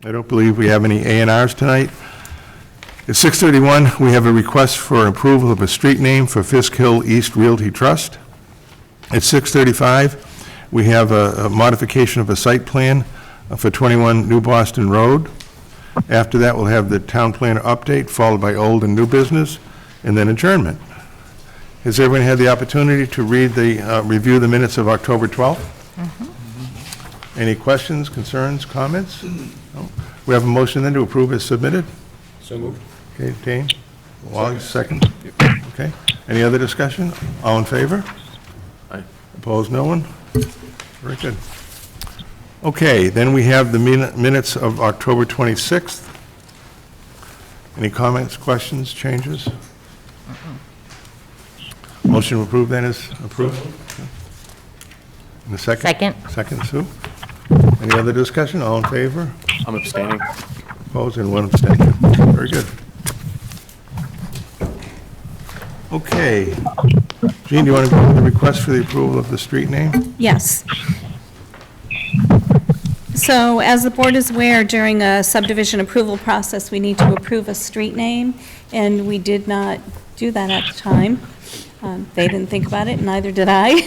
I don't believe we have any A&Rs tonight. At 6:31, we have a request for approval of a street name for Fisk Hill East Realty Trust. At 6:35, we have a modification of a site plan for 21 New Boston Road. After that, we'll have the town planner update, followed by old and new business, and then adjournment. Has everyone had the opportunity to review the minutes of October 12th? Any questions, concerns, comments? No? We have a motion then to approve as submitted? So moved. Okay, Dane? Wally, second? Okay. Any other discussion? All in favor? Aye. Opposed, no one? Very good. Okay, then we have the minutes of October 26th. Any comments, questions, changes? Motion to approve then is approved? In a second? Second. Second, Sue? Any other discussion? All in favor? I'm abstaining. Opposed, and one abstention. Very good. Okay. Jean, do you want to go over the request for the approval of the street name? Yes. So as the board is aware, during a subdivision approval process, we need to approve a street name, and we did not do that at the time. They didn't think about it, neither did I.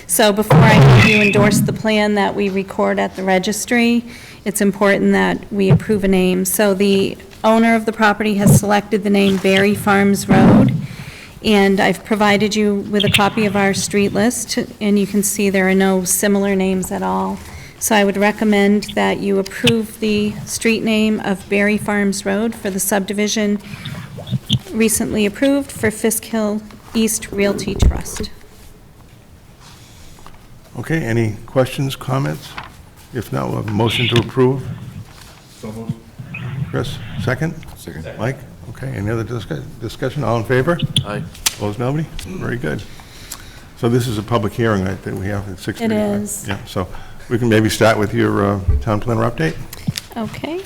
So before I have you endorse the plan that we record at the registry, it's important that we approve a name. So the owner of the property has selected the name Berry Farms Road, and I've provided you with a copy of our street list, and you can see there are no similar names at all. So I would recommend that you approve the street name of Berry Farms Road for the subdivision recently approved for Fisk Hill East Realty Trust. Okay, any questions, comments? If not, we'll have a motion to approve. So moved. Chris, second? Second. Mike? Okay, any other discussion? All in favor? Aye. Opposed, nobody? Very good. So this is a public hearing, right, that we have at 6:35? It is. Yeah, so we can maybe start with your town planner update? Okay.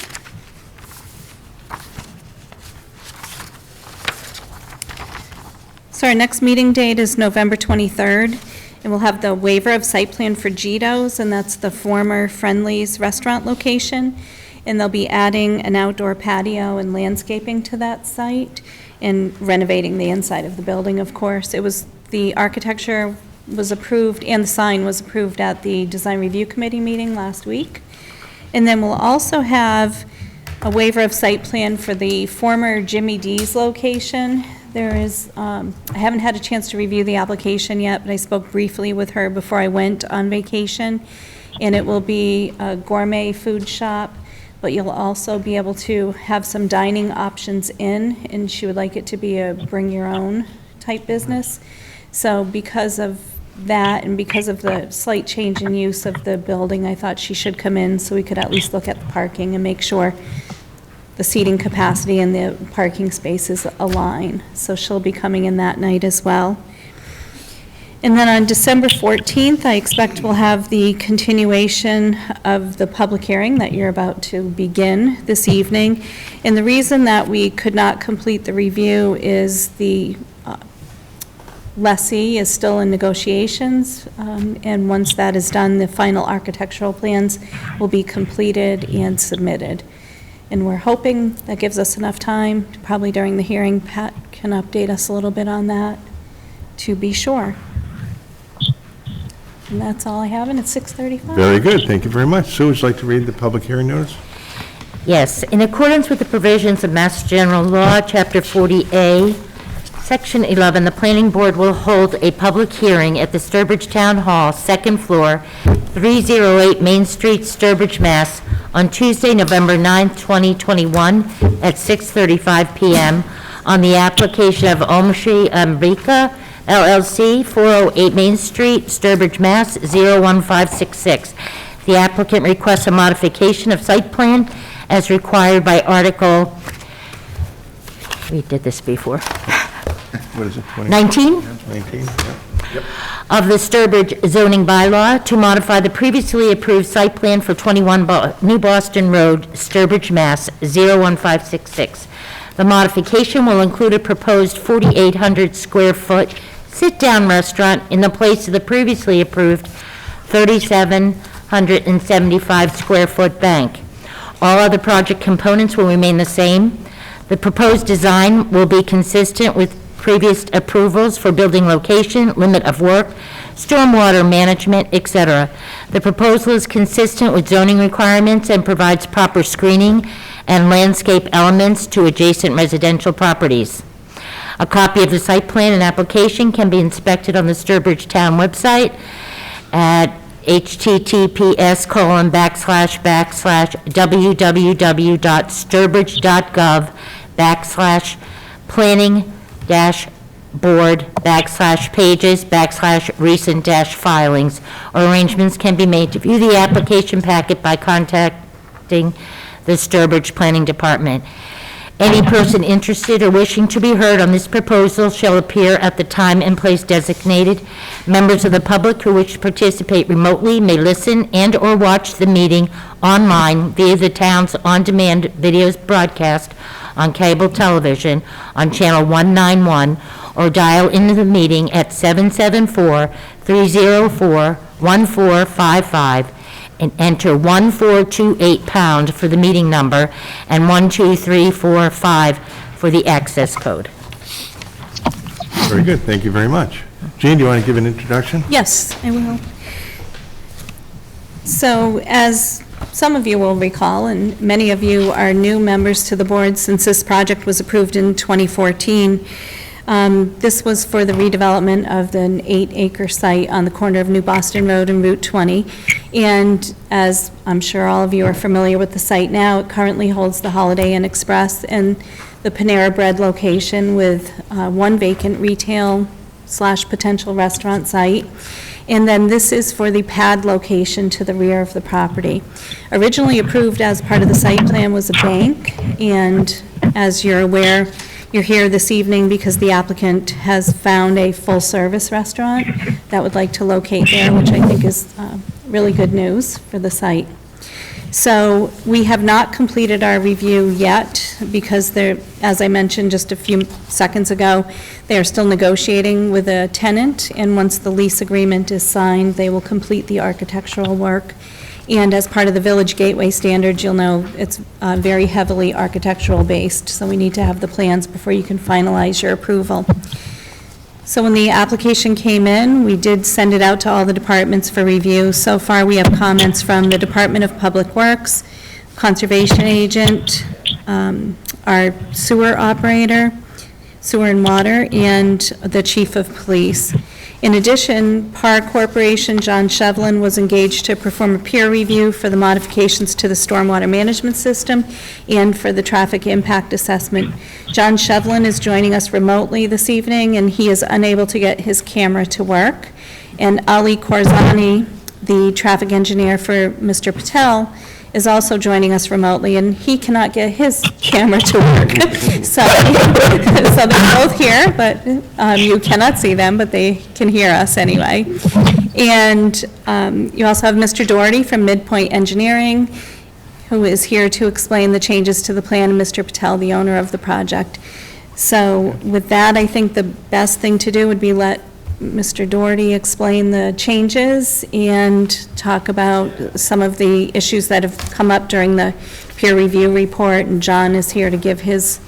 So our next meeting date is November 23rd, and we'll have the waiver of site plan for Gito's, and that's the former Friendly's restaurant location. And they'll be adding an outdoor patio and landscaping to that site and renovating the inside of the building, of course. The architecture was approved and the sign was approved at the Design Review Committee meeting last week. And then we'll also have a waiver of site plan for the former Jimmy D's location. There is, I haven't had a chance to review the application yet, but I spoke briefly with her before I went on vacation. And it will be a gourmet food shop, but you'll also be able to have some dining options in, and she would like it to be a bring-your-own type business. So because of that, and because of the slight change in use of the building, I thought she should come in so we could at least look at the parking and make sure the seating capacity and the parking spaces align. So she'll be coming in that night as well. And then on December 14th, I expect we'll have the continuation of the public hearing that you're about to begin this evening. And the reason that we could not complete the review is the lessee is still in negotiations, and once that is done, the final architectural plans will be completed and submitted. And we're hoping that gives us enough time, probably during the hearing, Pat can update us a little bit on that, to be sure. And that's all I have, and it's 6:35. Very good, thank you very much. Sue, would you like to read the public hearing notice? Yes, in accordance with the provisions of Mass General Law, Chapter 40A, Section 11, the Planning Board will hold a public hearing at the Sturbridge Town Hall, second floor, 308 Main Street, Sturbridge, Mass., on Tuesday, November 9th, 2021, at 6:35 p.m. on the application of Omshri Amrika LLC, 408 Main Street, Sturbridge, Mass. 01566. The applicant requests a modification of site plan as required by Article, we did this before, What is it? 19? 19, yeah. Of the Sturbridge zoning bylaw to modify the previously approved site plan for 21 New Boston Road, Sturbridge, Mass. 01566. The modification will include a proposed 4,800 square foot sit-down restaurant in the place of the previously approved 3,775 square foot bank. All other project components will remain the same. The proposed design will be consistent with previous approvals for building location, limit of work, stormwater management, etc. The proposal is consistent with zoning requirements and provides proper screening and landscape elements to adjacent residential properties. A copy of the site plan and application can be inspected on the Sturbridge Town website at https://www.sturbridge.gov/planning-board/pages/recent-filings, or arrangements can be made to view the application packet by contacting the Sturbridge Planning Department. Any person interested or wishing to be heard on this proposal shall appear at the time and place designated. Members of the public who wish to participate remotely may listen and/or watch the meeting online via the town's on-demand videos broadcast on cable television on Channel 191, or dial into the meeting at 774-304-1455 and enter 1428 # for the meeting number and 12345 for the access code. Very good, thank you very much. Jean, do you want to give an introduction? Yes, I will. So, as some of you will recall, and many of you are new members to the board since this project was approved in 2014, this was for the redevelopment of an 8-acre site on the corner of New Boston Road and Route 20. And as I'm sure all of you are familiar with the site now, it currently holds the Holiday Inn Express and the Panera Bread location with one vacant retail/potential restaurant site. And then this is for the pad location to the rear of the property. Originally approved as part of the site plan was a bank, and as you're aware, you're here this evening because the applicant has found a full-service restaurant that would like to locate there, which I think is really good news for the site. So we have not completed our review yet because they're, as I mentioned just a few seconds ago, they are still negotiating with a tenant, and once the lease agreement is signed, they will complete the architectural work. And as part of the Village Gateway standards, you'll know it's very heavily architectural based, so we need to have the plans before you can finalize your approval. So when the application came in, we did send it out to all the departments for review. So far, we have comments from the Department of Public Works, Conservation Agent, our sewer operator, Sewer and Water, and the Chief of Police. In addition, PAR Corporation, John Shevlin, was engaged to perform a peer review for the modifications to the stormwater management system and for the traffic impact assessment. John Shevlin is joining us remotely this evening, and he is unable to get his camera to work. And Ali Korzani, the traffic engineer for Mr. Patel, is also joining us remotely, and he cannot get his camera to work. So they're both here, but you cannot see them, but they can hear us anyway. And you also have Mr. Doherty from Midpoint Engineering, who is here to explain the changes to the plan, and Mr. Patel, the owner of the project. So with that, I think the best thing to do would be let Mr. Doherty explain the changes and talk about some of the issues that have come up during the peer review report, and John is here to give his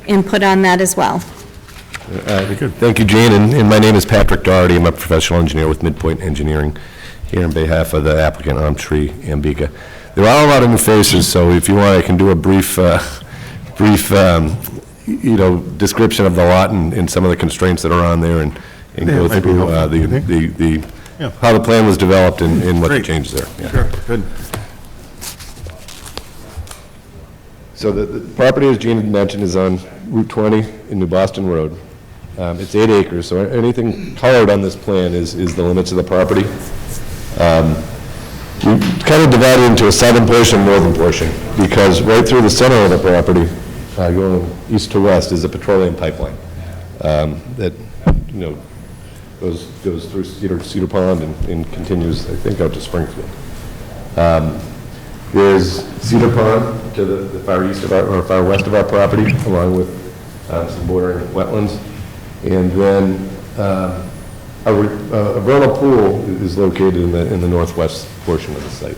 input on that as well. Thank you, Jean, and my name is Patrick Doherty. I'm a professional engineer with Midpoint Engineering here on behalf of the applicant, Tree Ambika. There are a lot of new faces, so if you want, I can do a brief description of the lot and some of the constraints that are on there, and go through how the plan was developed and what the changes there. Yeah. Sure, good. So the property, as Jean had mentioned, is on Route 20 in New Boston Road. It's 8 acres, so anything colored on this plan is the limits of the property. We kind of divided into a southern portion and northern portion, because right through the center of the property, going east to west, is a petroleum pipeline that goes through Cedar Pond and continues, I think, out to Springfield. There's Cedar Pond to the far east of or far west of our property, along with some bordering wetlands. And then a vernal pool is located in the northwest portion of the site.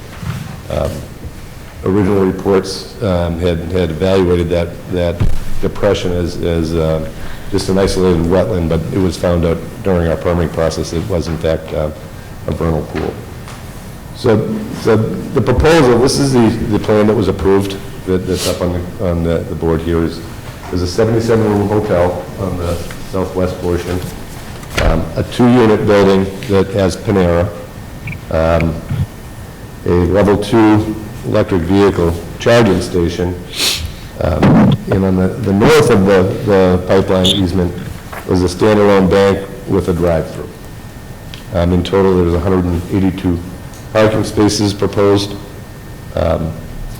original reports had evaluated that depression as just an isolated wetland, but it was found out during our permitting process it was in fact a vernal pool. So the proposal, this is the plan that was approved, that's up on the board here, is there's a 77-room hotel on the southwest portion, a 2-unit building that has Panera, a level 2 electric vehicle charging station, and on the north of the pipeline easement was a standalone bank with a drive-through. In total, there's 182 parking spaces proposed.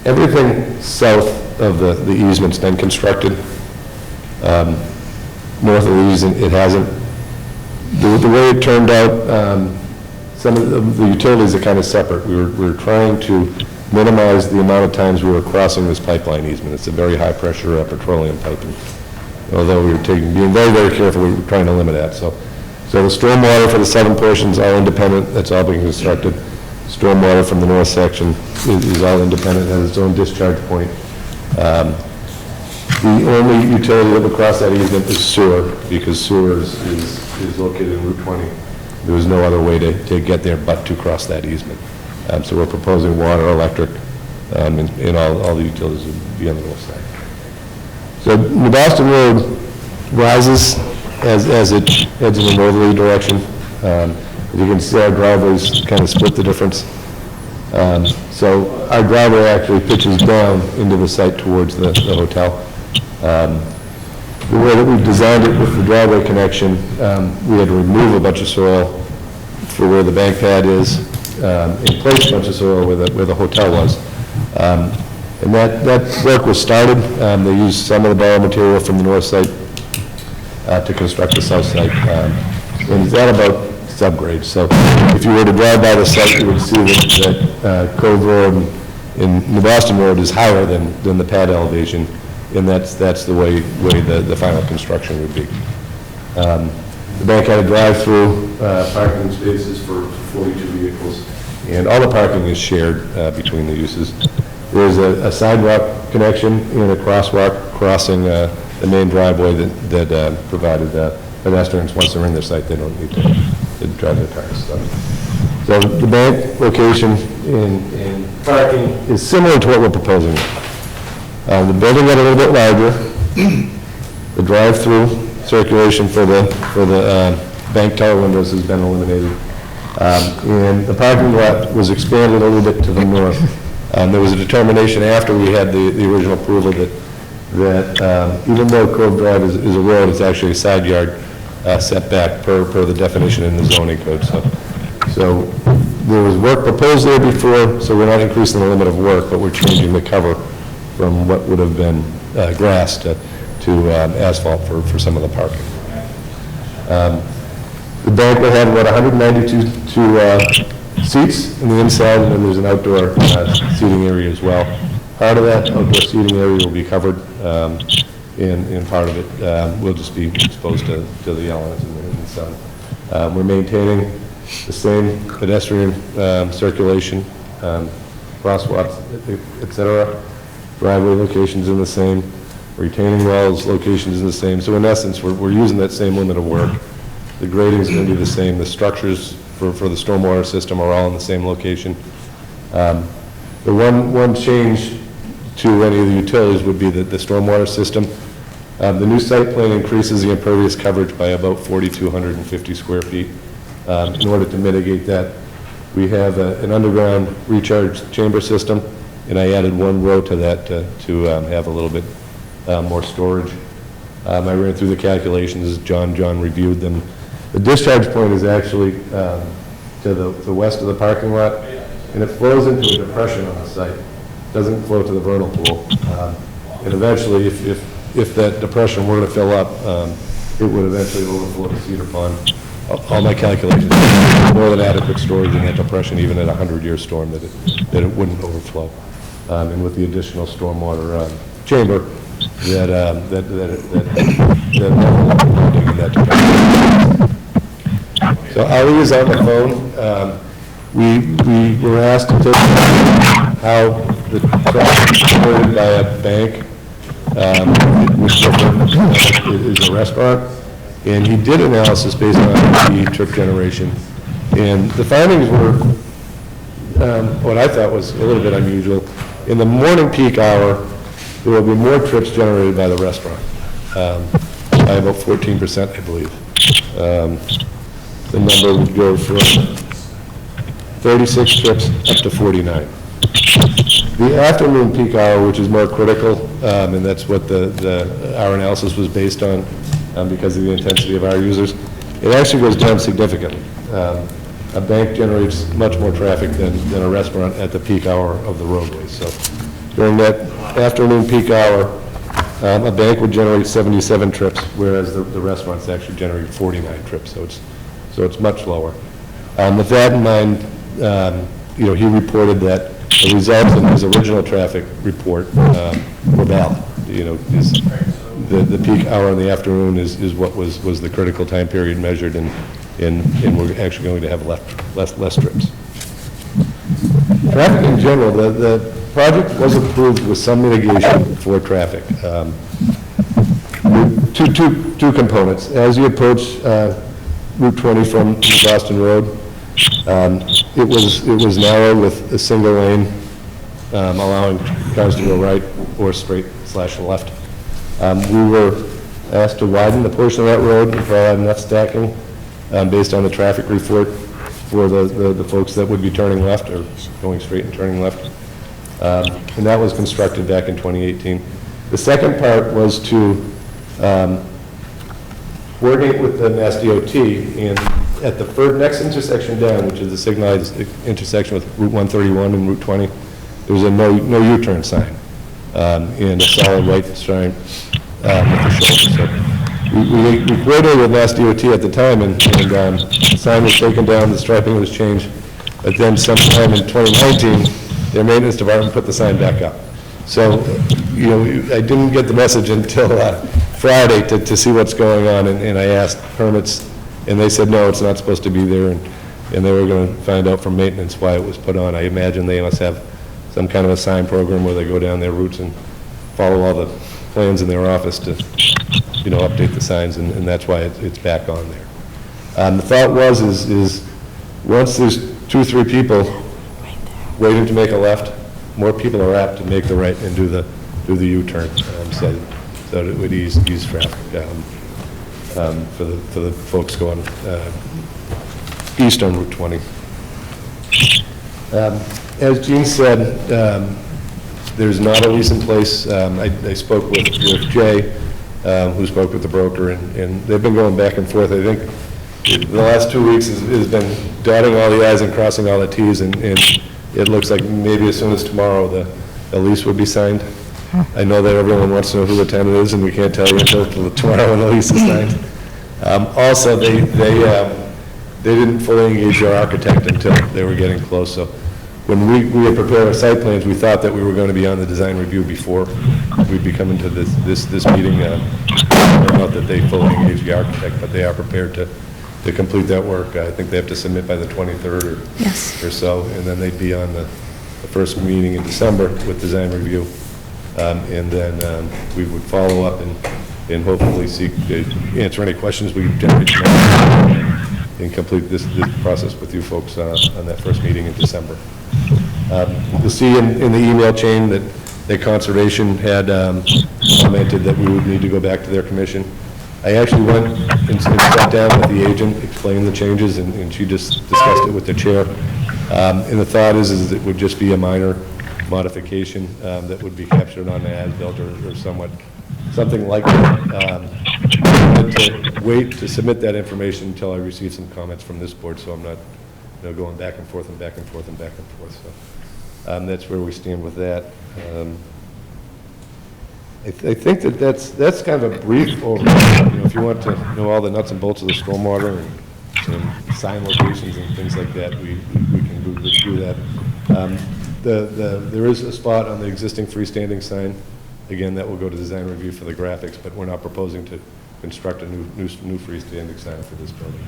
Everything south of the easement's been constructed. North of the easement, it hasn't. The way it turned out, some of the utilities are kind of separate. We were trying to minimize the amount of times we were crossing this pipeline easement. It's a very high-pressure petroleum piping. Although we were being very, very careful, we were trying to limit that. So the stormwater for the southern portions all independent. That's all being constructed. Stormwater from the north section is all independent, has its own discharge point. The only utility that would cross that easement is sewer, because sewer is located in Route 20. There was no other way to get there but to cross that easement. So we're proposing water, electric, and all the utilities would be on the north side. So New Boston Road rises as it heads in a northerly direction. As you can see, our driveways kind of split the difference. So our driveway actually pitches down into the site towards the hotel. The way that we've designed it with the driveway connection, we had to remove a bunch of soil for where the bank pad is, and place a bunch of soil where the hotel was. And that work was started. They used some of the borrowed material from the north site to construct the south site. And it's at about subgrade. So if you were to drive by the site, you would see that Cove Road and New Boston Road is higher than the pad elevation, and that's the way the final construction would be. The bank had a drive-through, parking spaces for 42 vehicles, and all the parking is shared between the uses. There's a sidewalk connection and a crosswalk crossing the main driveway that provided pedestrians, once they're in their site, they don't need to drive their cars. So the bank location and parking is similar to what we're proposing. The building got a little bit larger. The drive-through circulation for the bank tower windows has been eliminated. And the parking lot was expanded a little bit to the north. There was a determination after we had the original approval that even though Cove Drive is a road, it's actually a side yard setback per the definition in the zoning code. So there was work proposed there before, so we're not increasing the limit of work, but we're changing the cover from what would have been grass to asphalt for some of the parking. The bank will have about 192 seats in the inside, and then there's an outdoor seating area as well. Part of that outdoor seating area will be covered, and part of it will just be exposed to the elements in the sun. We're maintaining the same pedestrian circulation, crosswalks, et cetera. Driveway locations in the same, retaining walls locations in the same. So in essence, we're using that same limit of work. The grading is going to be the same. The structures for the stormwater system are all in the same location. The one change to any of the utilities would be the stormwater system. The new site plan increases the impervious coverage by about 4,250 square feet. In order to mitigate that, we have an underground recharge chamber system, and I added one row to that to have a little bit more storage. I ran through the calculations. John reviewed them. The discharge point is actually to the west of the parking lot, and it flows into a depression on the site. It doesn't flow to the vernal pool. And eventually, if that depression were to fill up, it would eventually overflow to Cedar Pond. All my calculations, more than adequate storage in that depression, even at a 100-year storm, that it wouldn't overflow. And with the additional stormwater chamber, that depression. So Ali is on the phone. We were asked to take how the traffic generated by a bank, which is a restaurant, and he did analysis based on the trip generation. And the findings were what I thought was a little bit unusual. In the morning peak hour, there will be more trips generated by the restaurant, by about 14%, I believe. The number would go from 36 trips up to 49. The afternoon peak hour, which is more critical, and that's what our analysis was based on because of the intensity of our users, it actually goes down significantly. A bank generates much more traffic than a restaurant at the peak hour of the roadways. So during that afternoon peak hour, a bank would generate 77 trips, whereas the restaurants actually generate 49 trips. So it's much lower. With that in mind, he reported that the results in his original traffic report were valid. The peak hour in the afternoon is what was the critical time period measured, and we're actually going to have less trips. Traffic in general, the project was approved with some mitigation for traffic. Two components. As you approach Route 20 from the Boston Road, it was narrow with a single lane, allowing cars to go right or straight/left. We were asked to widen the portion of that road and provide enough stacking based on the traffic report for the folks that would be turning left or going straight and turning left. And that was constructed back in 2018. The second part was to coordinate with the Mass DOT, and at the next intersection down, which is the signalized intersection with Route 131 and Route 20, there's a no U-turn sign and a solid white sign with the shoulder. So we coordinated with Mass DOT at the time, and the sign was taken down, the striping was changed, but then sometime in 2019, their maintenance department put the sign back up. So, I didn't get the message until Friday to see what's going on, and I asked permits, and they said, no, it's not supposed to be there, and they were going to find out from maintenance why it was put on. I imagine they must have some kind of a sign program where they go down their routes and follow all the plans in their office to, update the signs, and that's why it's back on there. The thought is once there's 2 or 3 people waiting to make a left, more people are apt to make the right and do the U-turn, so that it would ease traffic for the folks going east on Route 20. As Gene said, there's not a lease in place. I spoke with Jay, who spoke with the broker, and they've been going back and forth. I think the last 2 weeks has been dotting all the i's and crossing all the t's, and it looks like maybe as soon as tomorrow the lease would be signed. I know that everyone wants to know who the tenant is, and we can't tell you until tomorrow when the lease is signed. Also, they didn't fully engage our architect until they were getting close. So when we had prepared our site plans, we thought that we were going to be on the design review before we'd be coming to this meeting. Not that they fully engaged the architect, but they are prepared to complete that work. I think they have to submit by the 23rd or so, and then they'd be on the first meeting in December with design review. And then we would follow up and hopefully answer any questions we generate tonight and complete this process with you folks on that first meeting in December. You'll see in the email chain that Conservation had commented that we would need to go back to their commission. I actually went and sat down with the agent, explained the changes, and she just discussed it with the chair. And the thought is it would just be a minor modification that would be captured on the as-built or something like that. To wait to submit that information until I receive some comments from this board, so I'm not going back and forth and back and forth and back and forth. So that's where we stand with that. I think that's kind of a brief overview. If you want to know all the nuts and bolts of the stormwater and sign locations and things like that, we can go through that. There is a spot on the existing freestanding sign. Again, that will go to design review for the graphics, but we're not proposing to construct a new freestanding sign for this building.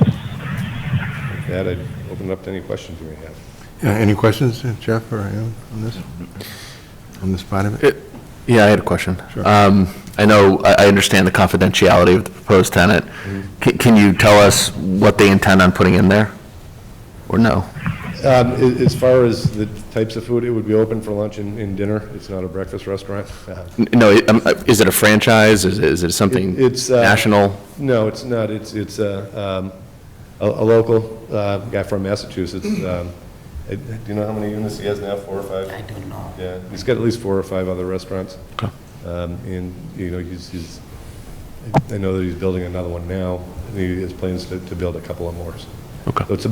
With that, I'd open it up to any questions you may have. Any questions, Jeff, or anyone on this part of it? Yeah, I had a question. Sure. I know, I understand the confidentiality of the proposed tenant. Can you tell us what they intend on putting in there? Or no? As far as the types of food, it would be open for lunch and dinner. It's not a breakfast restaurant. No, is it a franchise? Is it something It's, national? No, it's not. It's a local guy from Massachusetts. Do you know how many units he has now? 4 or 5? I don't know. Yeah, he's got at least 4 or 5 other restaurants. Okay. And, you know, I know that he's building another one now, and he has plans to build a couple of more. Okay. So it's I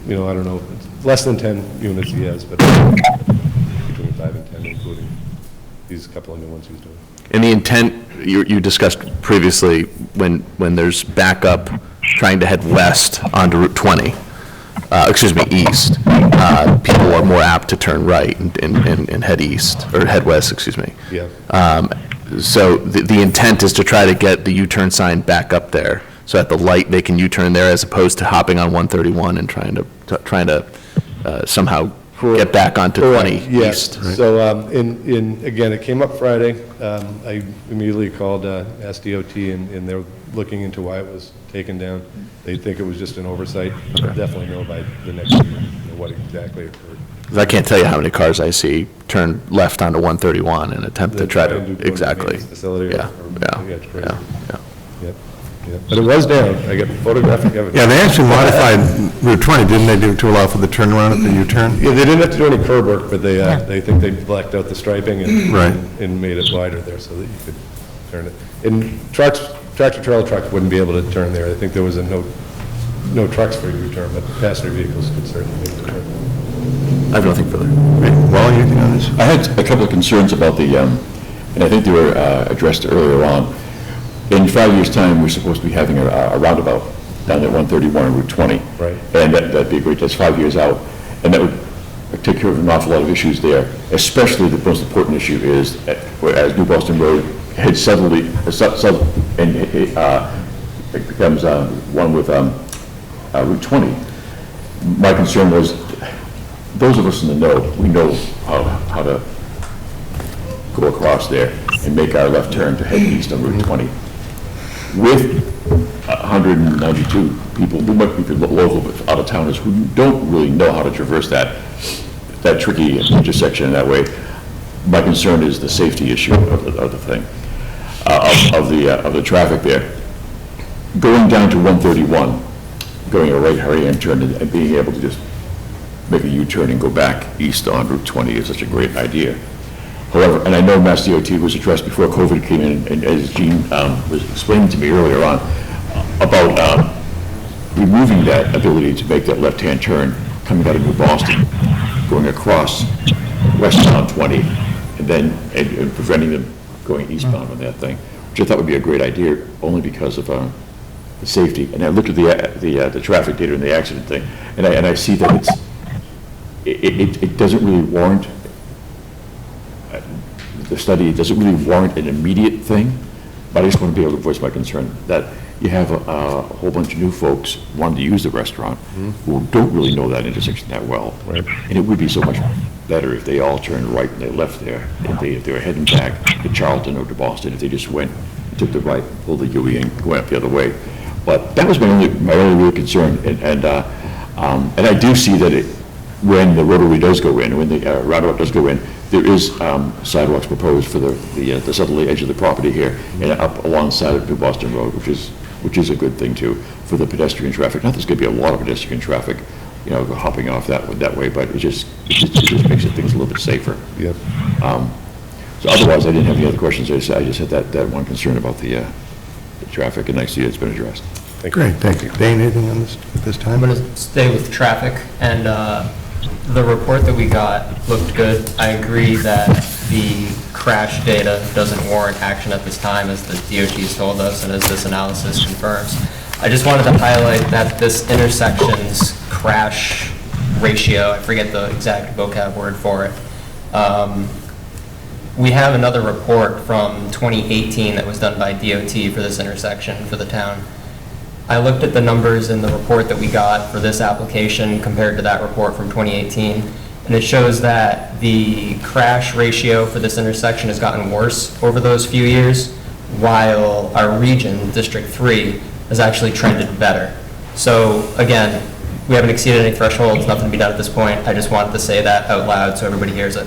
don't know, it's less than 10 units he has, but between 5 and 10, including these couple of new ones he's doing. And the intent, you discussed previously, when there's backup trying to head west onto Route 20, east, people are more apt to turn right and head east, or head west, excuse me. Yeah. So the intent is to try to get the U-turn sign back up there, so at the light, they can U-turn there, as opposed to hopping on 131 and trying to somehow get back onto 20 Yes. east. So, again, it came up Friday. I immediately called SDOT, and they're looking into why it was taken down. They think it was just an oversight. They'll definitely know by the next meeting what exactly occurred. 'Cause I can't tell you how many cars I see turn left onto 131 and attempt to try to, exactly. Facility. Yeah, yeah, It's crazy. yeah, yeah. Yep, yep. But it was down. I got photographic evidence. Yeah, they actually modified Route 20, didn't they, to allow for the turnaround at the U-turn? Yeah, they didn't have to do any curb work, but they think they blacked out the striping Right. and made it wider there so that you could turn it. And tractor-trailer trucks wouldn't be able to turn there. I think there was no trucks for U-turn, but passenger vehicles could certainly make the turn. I have nothing further. Wally, anything on this? I had a couple of concerns about the, and I think they were addressed earlier on. In 5 years' time, we're supposed to be having a roundabout down at 131 and Route 20. Right. And that'd be great, that's 5 years out. And that would take care of an awful lot of issues there, especially the most important issue is, as New Boston Road heads southerly, and it becomes one with Route 20. My concern was, those of us in the know, we know how to go across there and make our left turn to head east on Route 20. With 192 people who might be local but out-of-towners who don't really know how to traverse that tricky intersection that way, my concern is the safety issue of the thing, of the traffic there. Going down to 131, going a right-hand turn and being able to just make a U-turn and go back east on Route 20 is such a great idea. However, and I know Mass DOT was addressed before COVID came in, and as Gene was explaining to me earlier on, about removing that ability to make that left-hand turn coming out of New Boston, going across westbound 20, and then and preventing them going eastbound on that thing, which I thought would be a great idea, only because of the safety. And I looked at the traffic data and the accident thing, and I see that it doesn't really warrant, the study doesn't really warrant an immediate thing, but I just want to be able to voice my concern that you have a whole bunch of new folks wanting to use the restaurant who don't really know that intersection that well. Right. And it would be so much better if they all turned right and they left there. If they were heading back to Charlton or to Boston, if they just went, took the right, pulled the UE and went up the other way. But that was my only real concern. And I do see that when the rotary does go in, when the roundabout does go in, there is sidewalks proposed for the southerly edge of the property here and up alongside of New Boston Road, which is a good thing too for the pedestrian traffic. Not there's going to be a lot of pedestrian traffic, hopping off that way, but it just makes things a little bit safer. Yeah. So otherwise, I didn't have any other questions. I just had that one concern about the traffic, and I see it's been addressed. Great, thank you. Dane, anything on this at this time? I'm going to stay with traffic, and the report that we got looked good. I agree that the crash data doesn't warrant action at this time, as the DOT has told us, and as this analysis confirms. I just wanted to highlight that this intersection's crash ratio, I forget the exact vocab word for it, we have another report from 2018 that was done by DOT for this intersection for the town. I looked at the numbers in the report that we got for this application compared to that report from 2018, and it shows that the crash ratio for this intersection has gotten worse over those few years, while our region, District 3, has actually trended better. So again, we haven't exceeded any thresholds, nothing to be done at this point. I just wanted to say that out loud so everybody hears it.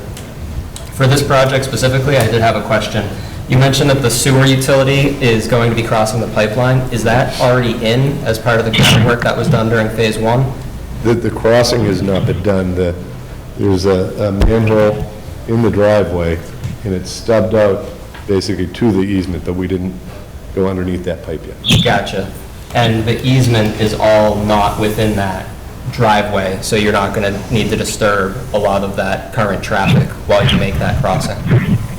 For this project specifically, I did have a question. You mentioned that the sewer utility is going to be crossing the pipeline. Is that already in as part of the groundwork that was done during phase 1? The crossing has not been done. There's a manhole in the driveway, and it's stubbed out basically to the easement, but we didn't go underneath that pipe yet. Gotcha. And the easement is all not within that driveway, so you're not going to need to disturb a lot of that current traffic while you make that crossing?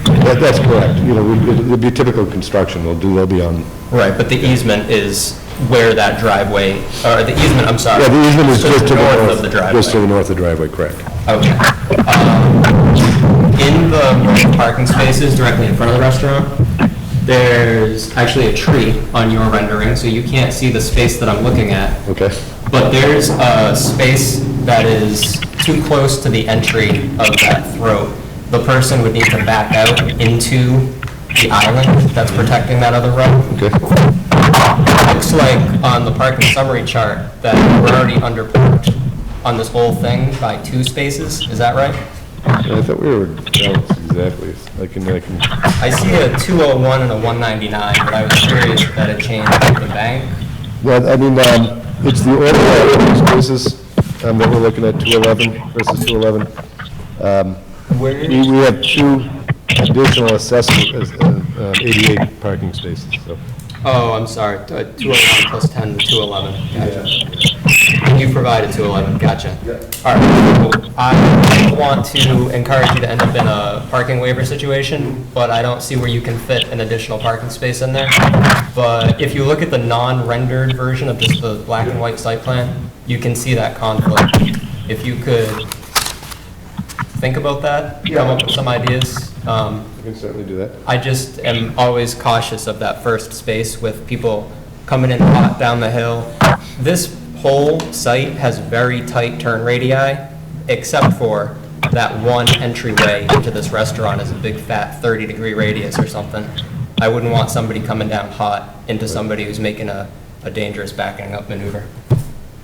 That's correct. You know, it'll be typical construction. They'll be on. Right, but the easement is where that driveway, or the easement, I'm sorry. Yeah, the easement is just to the north of the driveway. Just to the north of the driveway, correct. Okay. In the parking spaces directly in front of the restaurant, there's actually a tree on your rendering, so you can't see the space that I'm looking at. Okay. But there's a space that is too close to the entry of that throat. The person would need to back out into the island that's protecting that other road. Okay. It looks like on the parking summary chart that we're already underparked on this whole thing by 2 spaces. Is that right? I thought we were balanced exactly. I can. I see a 201 and a 199, but I was curious if that had changed with the bank. Well, I mean, it's the overall spaces that we're looking at, 211 versus 211. We have 2 additional accessory 88 parking spaces. So. Oh, I'm sorry, 201 plus 10 to 211, gotcha. You provided 211, gotcha. All right, cool. I want to encourage you to end up in a parking waiver situation, but I don't see where you can fit an additional parking space in there. But if you look at the non-rendered version of just the black and white site plan, you can see that conflict. If you could think about that, come up with some ideas. I can certainly do that. I just am always cautious of that first space with people coming in hot down the hill. This whole site has very tight turn radii, except for that one entryway into this restaurant is a big fat 30-degree radius or something. I wouldn't want somebody coming down hot into somebody who's making a dangerous backing up maneuver.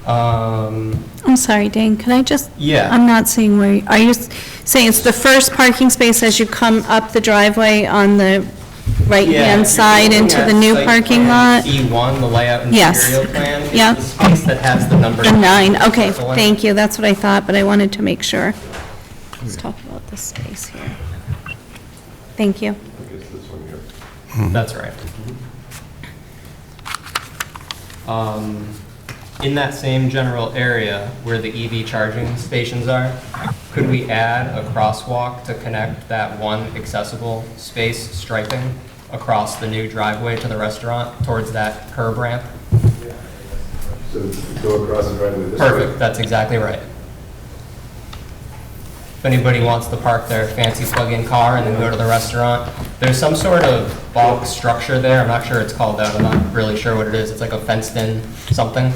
I'm sorry, Dane, can I just? Yeah. I'm not seeing where, are you saying it's the first parking space as you come up the driveway on the right-hand side into the new parking lot? E1, the layout and Yes. material plan, is Yeah. the space that has the number. The 9, okay, That's the one. thank you, that's what I thought, but I wanted to make sure. Let's talk about this space here. Thank you. That's right. In that same general area where the EV charging stations are, could we add a crosswalk to connect that one accessible space striping across the new driveway to the restaurant towards that curb ramp? So go across the driveway this way. Perfect, that's exactly right. If anybody wants to park their fancy plug-in car and then go to the restaurant, there's some sort of box structure there, I'm not sure it's called out, I'm not really sure what it is, it's like a fenced-in something.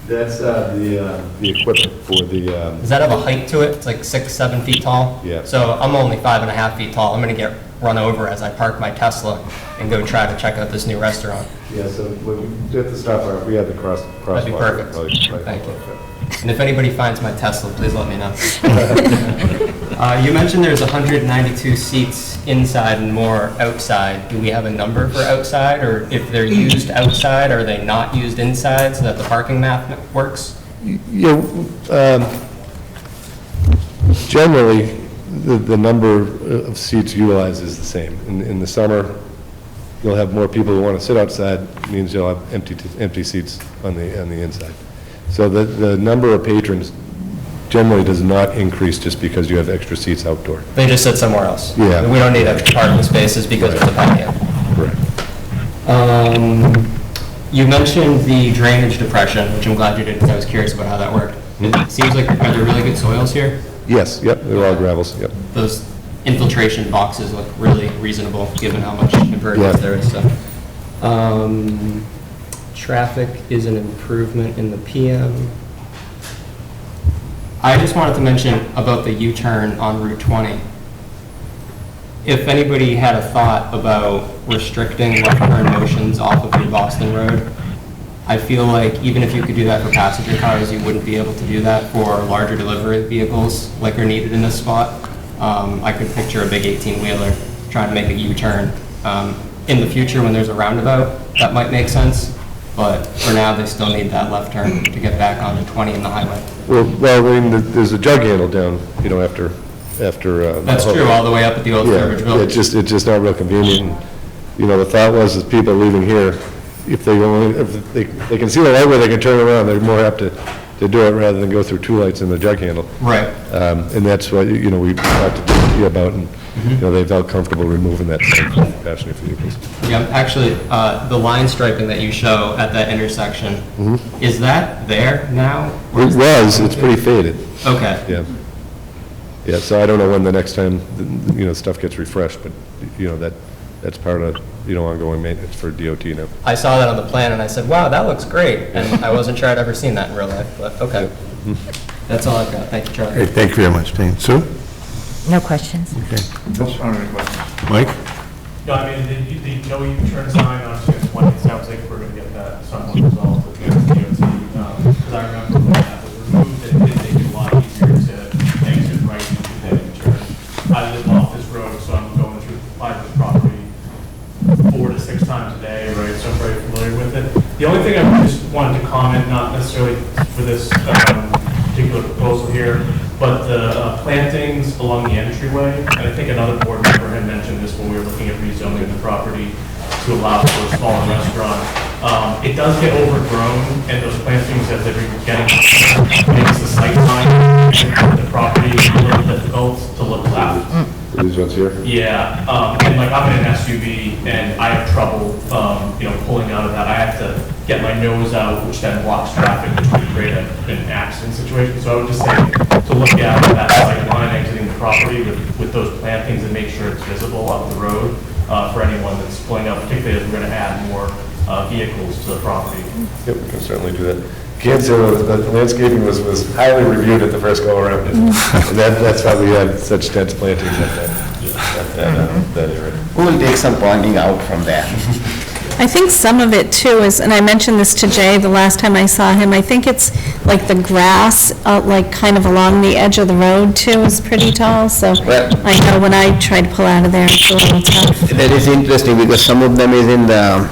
That's the equipment for the. Does that have a height to it? It's like 6, 7 feet tall? Yeah. So I'm only 5.5 feet tall. I'm gonna get run over as I park my Tesla and go try to check out this new restaurant. Yeah, so when we at the stop bar, we have the crosswalk. That'd be perfect. Thank you. And if anybody finds my Tesla, please let me know. You mentioned there's 192 seats inside and more outside. Do we have a number for outside? Or if they're used outside, are they not used inside so that the parking math works? Yeah, generally, the number of seats utilized is the same. In the summer, you'll have more people who want to sit outside, means you'll have empty seats on the inside. So the number of patrons generally does not increase just because you have extra seats outdoor. They just sit somewhere else? Yeah. We don't need extra parking spaces because of the patio? Correct. You mentioned the drainage depression, which I'm glad you did, because I was curious about how that worked. It seems like, are there really good soils here? Yes, yep, they're all gravels, yep. Those infiltration boxes look really reasonable, given how much Yeah. impervious there is, so. traffic is an improvement in the PM. I just wanted to mention about the U-turn on Route 20. If anybody had a thought about restricting left turn motions off of New Boston Road, I feel like even if you could do that for passenger cars, you wouldn't be able to do that for larger delivery vehicles like are needed in this spot. I could picture a big 18-wheeler trying to make a U-turn. In the future, when there's a roundabout, that might make sense, but for now, they still need that left turn to get back onto 20 in the highway. Well, I mean, there's a jug handle down, you know, after. That's true, all the way up at the old Sturbridge Village. It's just not real convenient. You know, the thought was is people leaving here, if they can see the light where they can turn around, they're more apt to do it rather than go through two lights in the jug handle. Right. And that's what, you know, we talked to DOT about, and, you know, they felt comfortable removing that sign from passenger vehicles. Yeah, actually, the line striping that you show at that intersection, is that there now? It's pretty faded. Okay. Yeah. Yeah, so I don't know when the next time, you know, stuff gets refreshed, but, you know, that's part of, you know, ongoing maintenance for DOT now. I saw that on the plan and I said, wow, that looks great. And I wasn't sure I'd ever seen that in real life, but okay. That's all I've got. Thank you, Charlie. Okay, thank you very much, Dane. Sue? No questions. Okay. Mike? No, I mean, the no U-turn sign on 20, it sounds like we're going to get that somewhat resolved with the DOT. Because I remember when that was removed, it did make it a lot easier to exit right into that U-turn. I live off this road, so I'm going through private property 4 to 6 times a day, right, so I'm very familiar with it. The only thing I just wanted to comment, not necessarily for this particular proposal here, but the plantings along the entryway, and I think another board member had mentioned this when we were looking at rezoning the property to allow for a smaller restaurant. It does get overgrown, and those plantings, as they're getting, makes the sight line and the property a little difficult to look left. These ones here? Yeah, and like I'm in an SUV and I have trouble, you know, pulling out of that. I have to get my nose out, which then blocks traffic, which could create an accident situation. So I would just say to look at that sight line exiting the property with those plantings and make sure it's visible up the road for anyone that's pulling up, particularly as we're going to add more vehicles to the property. Yep, we can certainly do that. Can't say the landscaping was highly reviewed at the first go-around, and that's why we had such dense plantings at that area. We'll take some pointing out from there. I think some of it too is, and I mentioned this to Jay the last time I saw him, I think it's like the grass, like kind of along the edge of the road too is pretty tall, so Well- I know when I try to pull out of there, it's a little tough. That is interesting because some of them is in the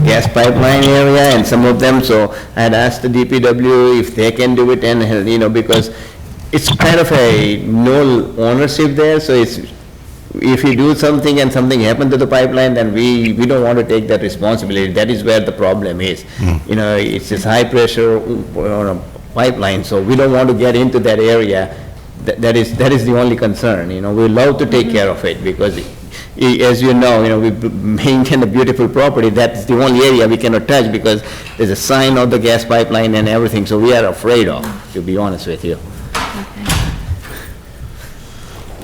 gas pipeline area and some of them, so I had asked the DPW if they can do it and, you know, because it's kind of a no ownership there, so it's, if you do something and something happened to the pipeline, then we don't want to take that responsibility. That is where the problem is. You know, it's this high pressure pipeline, so we don't want to get into that area. That is the only concern, you know. We love to take care of it because, as you know, we maintain a beautiful property. That's the only area we cannot touch because there's a sign of the gas pipeline and everything, so we are afraid of, to be honest with you.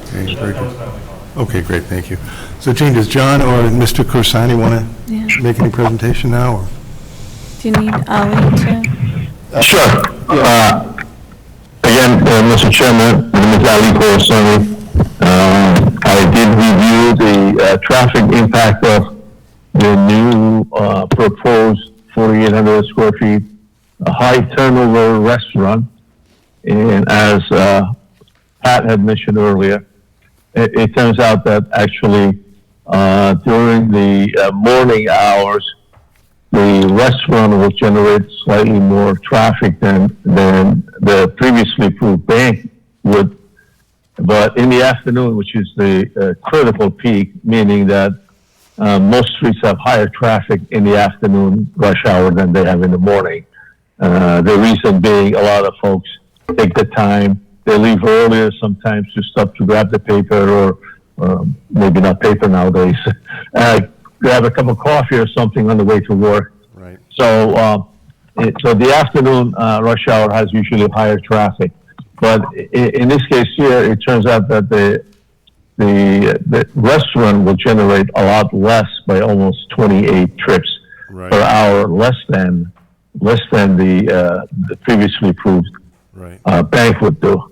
Okay, very good. Okay, great, thank you. So Jane, does John or Mr. Corsani want to make any presentation now, or? Do you need Ali to? Sure. Again, Mr. Chairman, my name is Ali Khorasani. I did review the traffic impact of the new proposed 4,800 square feet high turnover restaurant. And as Pat had mentioned earlier, it turns out that actually during the morning hours, the restaurant will generate slightly more traffic than the previously approved bank would. But in the afternoon, which is the critical peak, meaning that most streets have higher traffic in the afternoon rush hour than they have in the morning. The reason being a lot of folks take the time, they leave earlier sometimes to stop to grab the paper or maybe not paper nowadays, grab a cup of coffee or something on the way to work. Right. So, so the afternoon rush hour has usually higher traffic. But in this case here, it turns out that the restaurant will generate a lot less by almost 28 trips. Right. per hour, less than the previously approved Right. bank would do.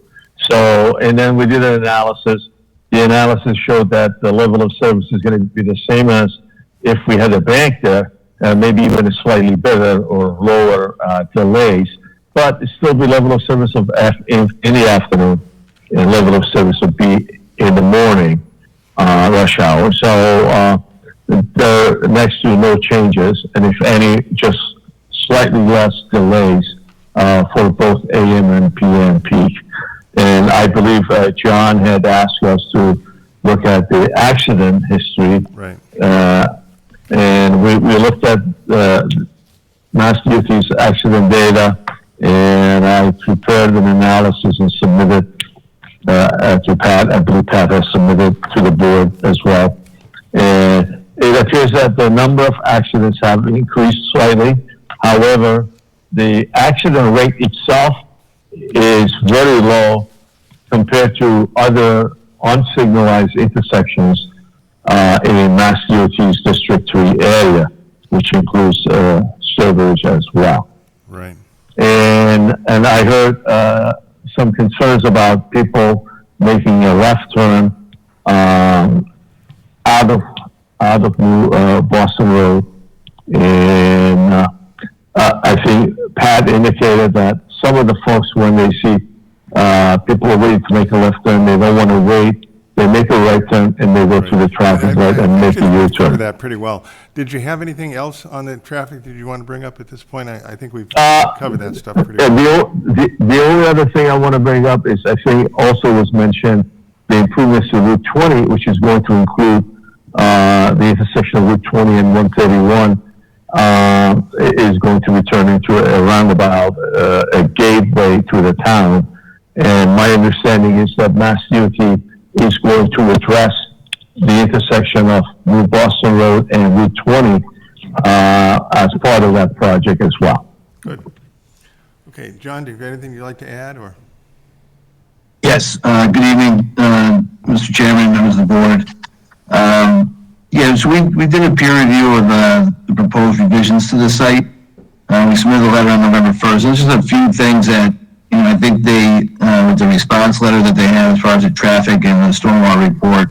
So, and then we did an analysis. The analysis showed that the level of service is going to be the same as if we had a bank there, maybe even a slightly better or lower delays, but it still be level of service of in the afternoon, and level of service would be in the morning rush hour. So there are next to no changes, and if any, just slightly less delays for both AM and PM peak. And I believe John had asked us to look at the accident history. Right. And we looked at Mass DOT's accident data, and I prepared an analysis and submitted to Pat. I believe Pat has submitted to the board as well. And it appears that the number of accidents have increased slightly. However, the accident rate itself is very low compared to other unsignalized intersections in Mass DOT's District 3 area, which includes Sturbridge as well. Right. And I heard some concerns about people making a left turn out of New Boston Road, and I think Pat indicated that some of the folks, when they see people are waiting to make a left turn, they don't want to wait. They make a right turn and they go through the traffic light and make a Covered U-turn. that pretty well. Did you have anything else on the traffic that you want to bring up at this point? I think we've covered that stuff pretty well. The only other thing I want to bring up is, I think also was mentioned, the improvements to Route 20, which is going to include the intersection of Route 20 and 131, is going to be turned into a roundabout, a gateway to the town. And my understanding is that Mass DOT is going to address the intersection of New Boston Road and Route 20 as part of that project as well. Good. Okay, John, do you have anything you'd like to add, or? Yes, good evening, Mr. Chairman, members of the board. Yeah, so we did a peer review of the proposed revisions to the site. We submitted a letter on November 1st. There's just a few things that, I think they, with the response letter that they have as far as the traffic and the stormwater report,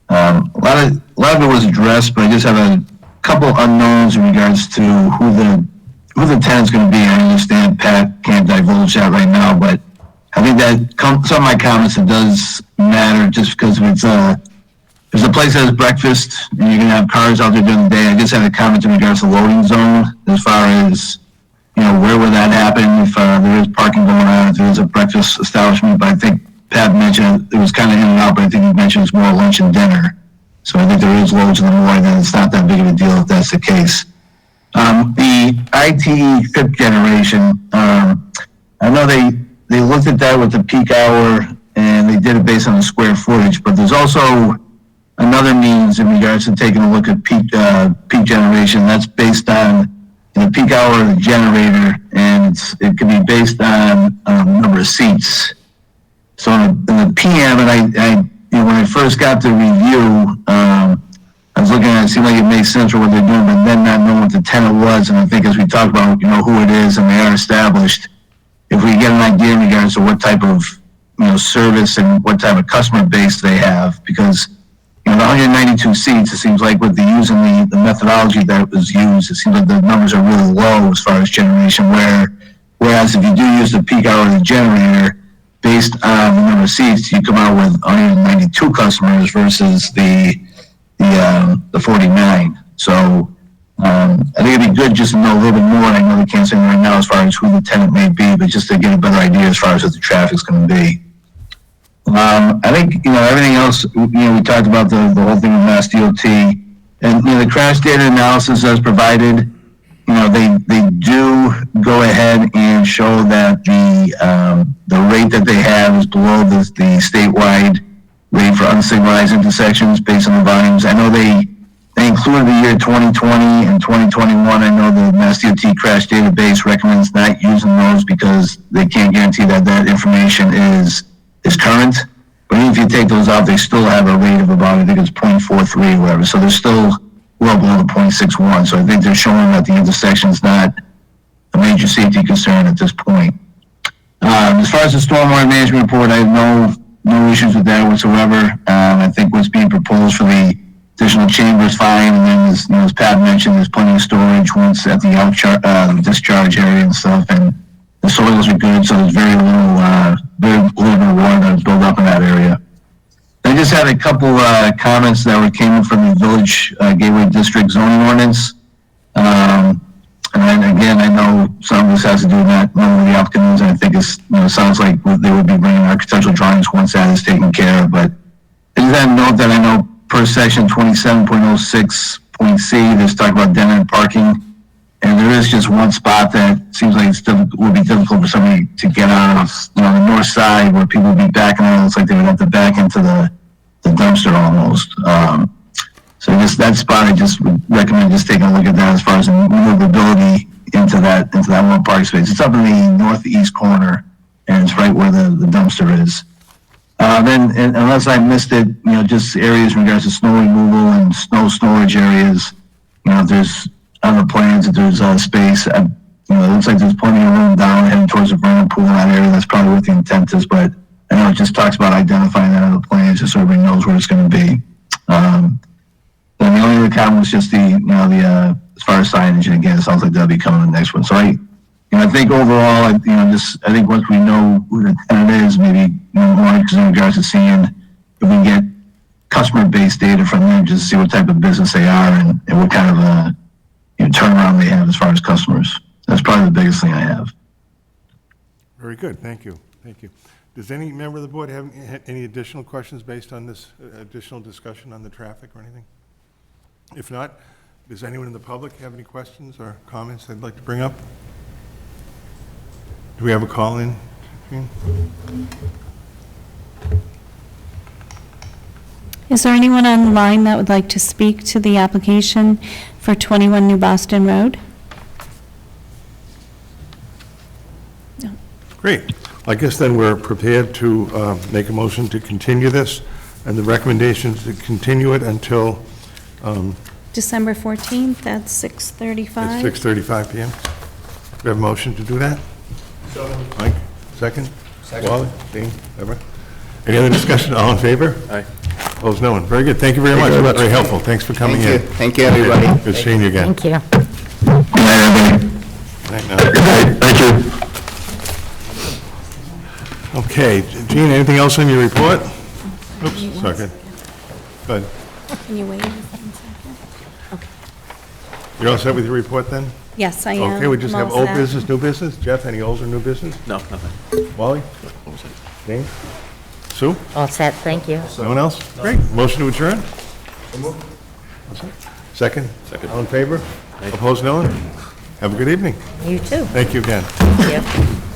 a lot of it was addressed, but I just have a couple unknowns in regards to who the tenant's going to be. I understand Pat can't divulge that right now, but I think that some of my comments, it does matter just because it's there's a place that has breakfast and you're going to have cars out there during the day. I just had a comment in regards to loading zone as far as, where would that happen if there is parking going on, if there is a breakfast establishment. But I think Pat mentioned it was kind of in and out, but I think he mentioned it's more lunch and dinner. So I think there is loads in the morning, and it's not that big of a deal if that's the case. The ITE fifth generation, I know they looked at that with the peak hour and they did it based on the square footage, but there's also another means in regards to taking a look at peak generation. That's based on the peak hour of the generator, and it can be based on number of seats. So in the PM, and when I first got the review, I was looking at it, seemed like it made sense for what they're doing, but then not knowing what the tenant was, and I think as we talked about, who it is, and they are established, if we get an idea in regards to what type of, service and what type of customer base they have, because, the 192 seats, it seems like with using the methodology that was used, it seems like the numbers are really low as far as generation, whereas if you do use the peak hour of the generator, based on the number of seats, you come out with 192 customers versus the 49. So I think it'd be good just to know a little bit more. And I know they can't say right now as far as who the tenant may be, but just to get a better idea as far as what the traffic's going to be. I think, everything else, we talked about the whole thing with Mass DOT, and, the crash data analysis as provided, they do go ahead and show that the rate that they have is below the statewide rate for unsignalized intersections based on the volumes. I know they included the year 2020 and 2021. I know the Mass DOT crash database recommends not using those because they can't guarantee that information is current. But even if you take those out, they still have a rate of about, I think it's 0.43 or whatever. So they're still well below the .61. So I think they're showing that the intersection is not a major safety concern at this point. As far as the stormwater management report, I have no issues with that whatsoever. I think what's being proposed for the additional chamber is fine, and then as Pat mentioned, there's plenty of storage once at the discharge area and stuff, and the soils are good, so there's very little bit of water that's built up in that area. I just had a couple comments that came in from the Village Gateway District zoning ordinance. And again, I know some of this has to do with not knowing the applicant is, and I think sounds like they would be bringing architectural drawings once that is taken care of. But I just had a note that I know per section 27.06.c, there's talk about den parking. And there is just one spot that seems like would be difficult for somebody to get out of, the north side where people would be backing out. It's like they would have to back into the dumpster almost. So just that spot, I just would recommend just taking a look at that as far as maneuverability into that one parking space. It's up in the northeast corner, and it's right where the dumpster is. Then, unless I missed it, just areas in regards to snow removal and snow storage areas. If there's on the plans, if there's space, it looks like there's plenty of room down heading towards the vernal pool in that area. That's probably what the intent is, but I know it just talks about identifying that on the plans just so everybody knows where it's going to be. Then the only other comment was just as far as signage, and again, it sounds like that'll be coming in the next one. So I think overall, I think once we know who the tenant is, maybe more in regards to seeing if we can get customer-based data from them, just to see what type of business they are and what kind of turnaround they have as far as customers. That's probably the biggest thing I have. Very good, thank you. Does any member of the board have any additional questions based on this additional discussion on the traffic or anything? If not, does anyone in the public have any questions or comments they'd like to bring up? Do we have a call-in? Is there anyone on the line that would like to speak to the application for 21 New Boston Road? No. Great. I guess then we're prepared to make a motion to continue this, and the recommendation is to continue it until December 14th at 6:35. 6:35 p.m. Do we have a motion to do that? Mike, second? Wally, Dean, Deborah? Any other discussion? All in favor? Aye. Opposed, no one. Very good. Thank you very much. Very helpful. Thanks for coming in. Thank you, everybody. Good seeing you again. Thank you. Night now. Thank you. Okay, Gene, anything else on your report? Oops, second. Go ahead. Can you wait a second? You're all set with your report then? Yes, I am. Okay, we just I'm have all old set. business, new business. Jeff, any old or new business? No, nothing. Wally? Dane? Sue? All set, thank you. No one else? Great. Motion to adjourn? Second? Second. All in favor? Opposed, no one? Have a good evening. You too. Thank you again. Thank you.